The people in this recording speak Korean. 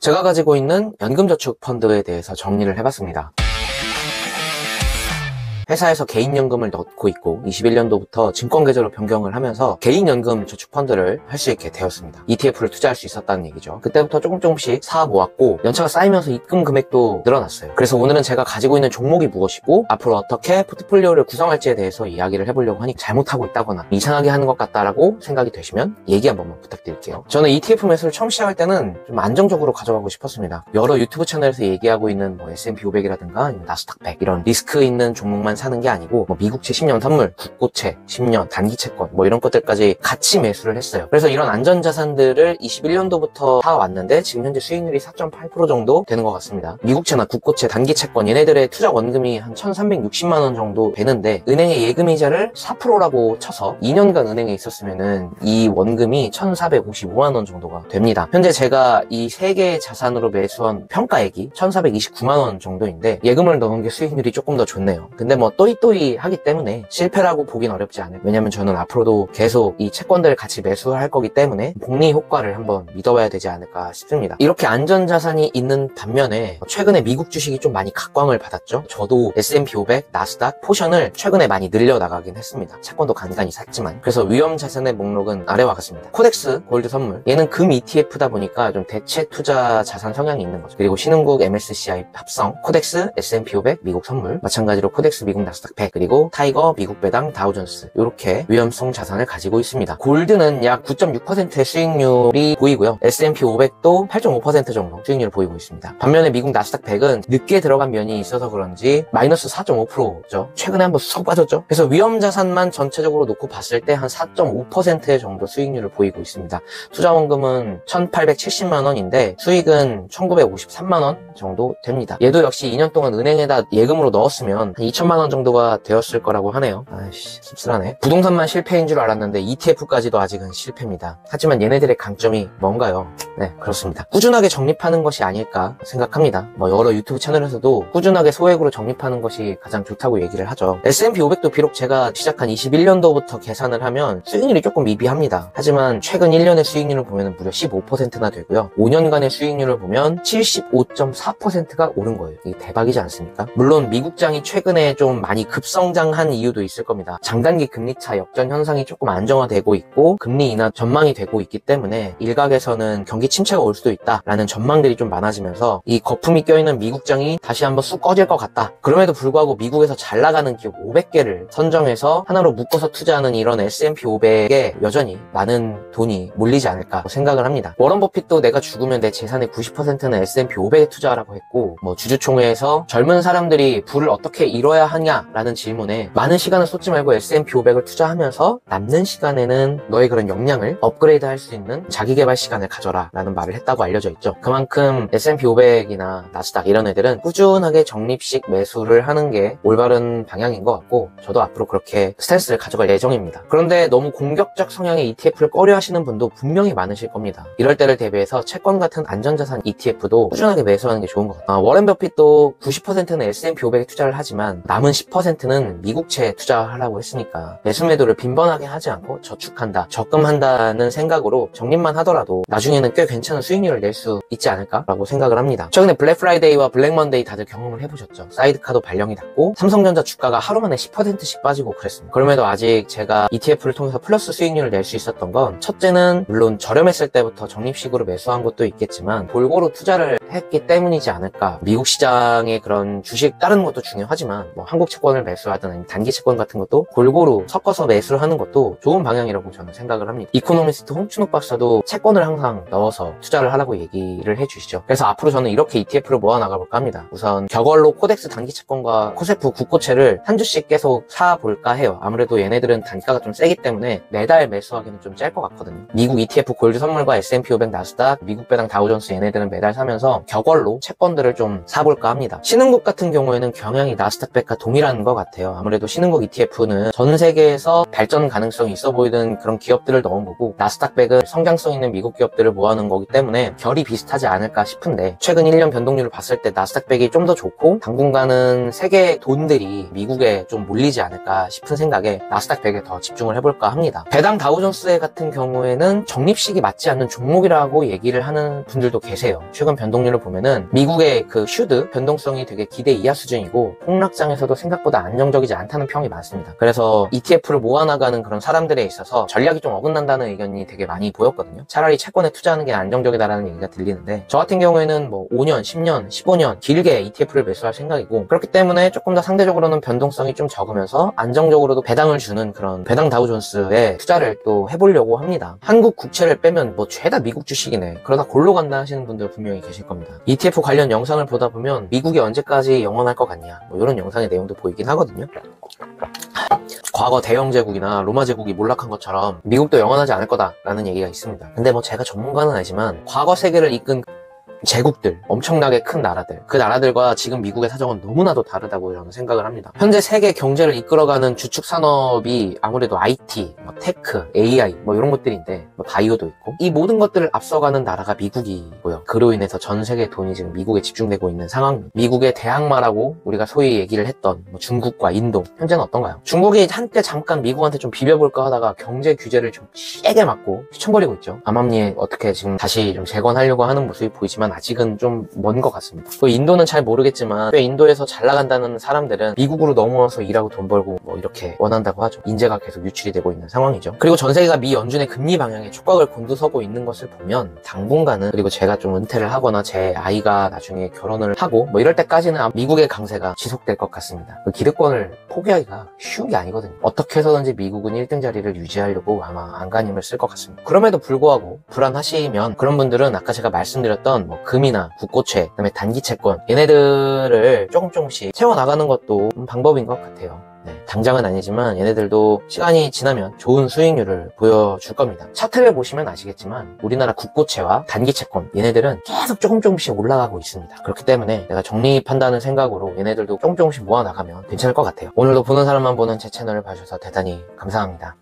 제가 가지고 있는 연금저축 펀드에 대해서 정리를 해봤습니다. 회사에서 개인연금을 넣고 있고 21년도부터 증권계좌로 변경을 하면서 개인연금 저축펀드를 할 수 있게 되었습니다. ETF를 투자할 수 있었다는 얘기죠. 그때부터 조금씩 사 모았고 연차가 쌓이면서 입금 금액도 늘어났어요. 그래서 오늘은 제가 가지고 있는 종목이 무엇이고 앞으로 어떻게 포트폴리오를 구성할지에 대해서 이야기를 해보려고 하니 잘못하고 있다거나 이상하게 하는 것 같다라고 생각이 되시면 얘기 한 번만 부탁드릴게요. 저는 ETF 매수를 처음 시작할 때는 좀 안정적으로 가져가고 싶었습니다. 여러 유튜브 채널에서 얘기하고 있는 S&P 500이라든가 나스닥 100 이런 리스크 있는 종목만 사는 게 아니고 미국채 10년 선물, 국고채 10년, 단기채권 이런 것들까지 같이 매수를 했어요. 그래서 이런 안전자산들을 21년도부터 사왔는데 지금 현재 수익률이 4.8% 정도 되는 것 같습니다. 미국채나 국고채, 단기채권 얘네들의 투자 원금이 한 1,360만 원 정도 되는데 은행의 예금이자를 4%라고 쳐서 2년간 은행에 있었으면은 이 원금이 1,455만 원 정도가 됩니다. 현재 제가 이 세 개의 자산으로 매수한 평가액이 1,429만 원 정도인데 예금을 넣은 게 수익률이 조금 더 좋네요. 근데 또이또이 하기 때문에 실패라고 보긴 어렵지 않아요. 왜냐면 저는 앞으로도 계속 이 채권들을 같이 매수할 거기 때문에 복리 효과를 한번 믿어봐야 되지 않을까 싶습니다. 이렇게 안전자산이 있는 반면에 최근에 미국 주식이 좀 많이 각광을 받았죠. 저도 S&P 500, 나스닥, 포션을 최근에 많이 늘려나가긴 했습니다. 채권도 간간히 샀지만. 그래서 위험자산의 목록은 아래와 같습니다. 코덱스 골드 선물, 얘는 금 ETF다 보니까 좀 대체 투자 자산 성향이 있는 거죠. 그리고 신흥국 MSCI 합성, 코덱스, S&P 500, 미국 선물, 마찬가지로 코덱스 미국 나스닥 100, 그리고 타이거, 미국 배당, 다우존스 이렇게 위험성 자산을 가지고 있습니다. 골드는 약 9.6%의 수익률이 보이고요. S&P 500도 8.5% 정도 수익률을 보이고 있습니다. 반면에 미국 나스닥 100은 늦게 들어간 면이 있어서 그런지 마이너스 4.5%죠. 최근에 한번 쑥 빠졌죠. 그래서 위험자산만 전체적으로 놓고 봤을 때 한 4.5% 정도 수익률을 보이고 있습니다. 투자 원금은 1,870만 원인데 수익은 1,953만 원 정도 됩니다. 얘도 역시 2년 동안 은행에다 예금으로 넣었으면 한 2천만 원 정도가 되었을 거라고 하네요. 아이씨, 씁쓸하네. 부동산만 실패인 줄 알았는데 ETF까지도 아직은 실패입니다. 하지만 얘네들의 강점이 뭔가요? 네, 그렇습니다. 꾸준하게 적립하는 것이 아닐까 생각합니다. 여러 유튜브 채널에서도 꾸준하게 소액으로 적립하는 것이 가장 좋다고 얘기를 하죠. S&P 500도 비록 제가 시작한 21년도부터 계산을 하면 수익률이 조금 미비합니다. 하지만 최근 1년의 수익률을 보면 무려 15%나 되고요. 5년간의 수익률을 보면 75.4%가 오른 거예요. 이게 대박이지 않습니까? 물론 미국장이 최근에 좀 많이 급성장한 이유도 있을 겁니다. 장단기 금리차 역전 현상이 조금 안정화되고 있고 금리 인하 전망이 되고 있기 때문에 일각에서는 경기 침체가 올 수도 있다라는 전망들이 좀 많아지면서 이 거품이 껴있는 미국장이 다시 한번 쑥 꺼질 것 같다. 그럼에도 불구하고 미국에서 잘 나가는 기업 500개를 선정해서 하나로 묶어서 투자하는 이런 S&P 500에 여전히 많은 돈이 몰리지 않을까 생각을 합니다. 워런 버핏도 내가 죽으면 내 재산의 90%는 S&P 500에 투자하라고 했고 주주총회에서 젊은 사람들이 부를 어떻게 이뤄야 하냐라는 질문에 많은 시간을 쏟지 말고 S&P 500을 투자하면서 남는 시간에는 너의 그런 역량을 업그레이드 할 수 있는 자기개발 시간을 가져라 라는 말을 했다고 알려져 있죠. 그만큼 S&P 500이나 나스닥 이런 애들은 꾸준하게 적립식 매수를 하는 게 올바른 방향인 것 같고 저도 앞으로 그렇게 스탠스를 가져갈 예정입니다. 그런데 너무 공격적 성향의 ETF를 꺼려 하시는 분도 분명히 많으실 겁니다. 이럴 때를 대비해서 채권 같은 안전자산 ETF도 꾸준하게 매수하는 게 좋은 것 같아요. 워런 버핏도 90%는 S&P 500에 투자를 하지만 남은 10%는 미국채에 투자하라고 했으니까 매수 매도를 빈번하게 하지 않고 저축한다, 적금한다는 생각으로 적립만 하더라도 나중에는 꽤 괜찮은 수익률을 낼 수 있지 않을까라고 생각을 합니다. 최근에 블랙 프라이데이와 블랙 먼데이 다들 경험을 해보셨죠? 사이드카도 발령이 났고 삼성전자 주가가 하루 만에 10%씩 빠지고 그랬습니다. 그럼에도 아직 제가 ETF를 통해서 플러스 수익률을 낼 수 있었던 건 첫째는 물론 저렴했을 때부터 적립식으로 매수한 것도 있겠지만 골고루 투자를 했기 때문이지 않을까. 미국 시장의 그런 주식 다른 것도 중요하지만 한국 채권을 매수하든 아니면 단기 채권 같은 것도 골고루 섞어서 매수를 하는 것도 좋은 방향이라고 저는 생각을 합니다. 이코노미스트 홍춘욱 박사도 채권을 항상 넣어서 투자를 하라고 얘기를 해주시죠. 그래서 앞으로 저는 이렇게 ETF를 모아나가볼까 합니다. 우선 격월로 코덱스 단기 채권과 코세프 국고채를 한 주씩 계속 사볼까 해요. 아무래도 얘네들은 단가가 좀 세기 때문에 매달 매수하기는 좀 짤 것 같거든요. 미국 ETF 골드 선물과 S&P 500 나스닥, 미국 배당 다우존스 얘네들은 매달 사면서 격월로 채권들을 좀 사볼까 합니다. 신흥국 같은 경우에는 경향이 나스닥 100과 동일한 것 같아요. 아무래도 신흥국 ETF는 전 세계에서 발전 가능성이 있어 보이는 그런 기업들을 넣은 거고, 나스닥백은 성장성 있는 미국 기업들을 모아놓은 거기 때문에 결이 비슷하지 않을까 싶은데, 최근 1년 변동률을 봤을 때 나스닥백이 좀 더 좋고 당분간은 세계 돈들이 미국에 좀 몰리지 않을까 싶은 생각에 나스닥백에 더 집중을 해볼까 합니다. 배당 다우존스 같은 경우에는 적립식이 맞지 않는 종목이라고 얘기를 하는 분들도 계세요. 최근 변동률을 보면은 미국의 그 슈드 변동성이 되게 기대 이하 수준이고 폭락장에서도 생각보다 안정적이지 않다는 평이 많습니다. 그래서 ETF를 모아나가는 그런 사람들에 있어서 전략이 좀 어긋난다는 의견이 되게 많이 보였거든요. 차라리 채권에 투자하는 게 안정적이다라는 얘기가 들리는데, 저 같은 경우에는 뭐 5년, 10년, 15년 길게 ETF를 매수할 생각이고, 그렇기 때문에 조금 더 상대적으로는 변동성이 좀 적으면서 안정적으로도 배당을 주는 그런 배당 다우존스에 투자를 또 해보려고 합니다. 한국 국채를 빼면 뭐 죄다 미국 주식이네, 그러다 골로 간다 하시는 분들 분명히 계실 겁니다. ETF 관련 영상을 보다 보면 미국이 언제까지 영원할 것 같냐, 뭐 이런 영상의 내용도 보이긴 하거든요. 과거 대영 제국이나 로마 제국이 몰락한 것처럼 미국도 영원하지 않을 거다라는 얘기가 있습니다. 근데 뭐 제가 전문가는 아니지만 과거 세계를 이끈 제국들, 엄청나게 큰 나라들, 그 나라들과 지금 미국의 사정은 너무나도 다르다고 저는 생각을 합니다. 현재 세계 경제를 이끌어가는 주축 산업이 아무래도 IT, 테크, AI 뭐 이런 것들인데, 바이오도 있고, 이 모든 것들을 앞서가는 나라가 미국이고요. 그로 인해서 전 세계 돈이 지금 미국에 집중되고 있는 상황입니다. 미국의 대항마라고 우리가 소위 얘기를 했던 중국과 인도, 현재는 어떤가요? 중국이 한때 잠깐 미국한테 좀 비벼볼까 하다가 경제 규제를 좀 세게 맞고 휘청거리고 있죠. 암암리에 어떻게 지금 다시 좀 재건하려고 하는 모습이 보이지만 아직은 좀 먼 것 같습니다. 또 인도는 잘 모르겠지만 왜 인도에서 잘 나간다는 사람들은 미국으로 넘어와서 일하고 돈 벌고 뭐 이렇게 원한다고 하죠. 인재가 계속 유출이 되고 있는 상황이죠. 그리고 전 세계가 미 연준의 금리 방향에 촉각을 곤두서고 있는 것을 보면 당분간은, 그리고 제가 좀 은퇴를 하거나 제 아이가 나중에 결혼을 하고 뭐 이럴 때까지는 미국의 강세가 지속될 것 같습니다. 그 기득권을 포기하기가 쉬운 게 아니거든요. 어떻게 해서든지 미국은 1등 자리를 유지하려고 아마 안간힘을 쓸 것 같습니다. 그럼에도 불구하고 불안하시면 그런 분들은 아까 제가 말씀드렸던 뭐 금이나 국고채, 그다음에 단기 채권, 얘네들을 조금씩 채워나가는 것도 방법인 것 같아요. 당장은 아니지만 얘네들도 시간이 지나면 좋은 수익률을 보여줄 겁니다. 차트를 보시면 아시겠지만 우리나라 국고채와 단기 채권, 얘네들은 계속 조금씩 올라가고 있습니다. 그렇기 때문에 내가 적립한다는 생각으로 얘네들도 조금씩 모아나가면 괜찮을 것 같아요. 오늘도 보는 사람만 보는 제 채널을 봐주셔서 대단히 감사합니다.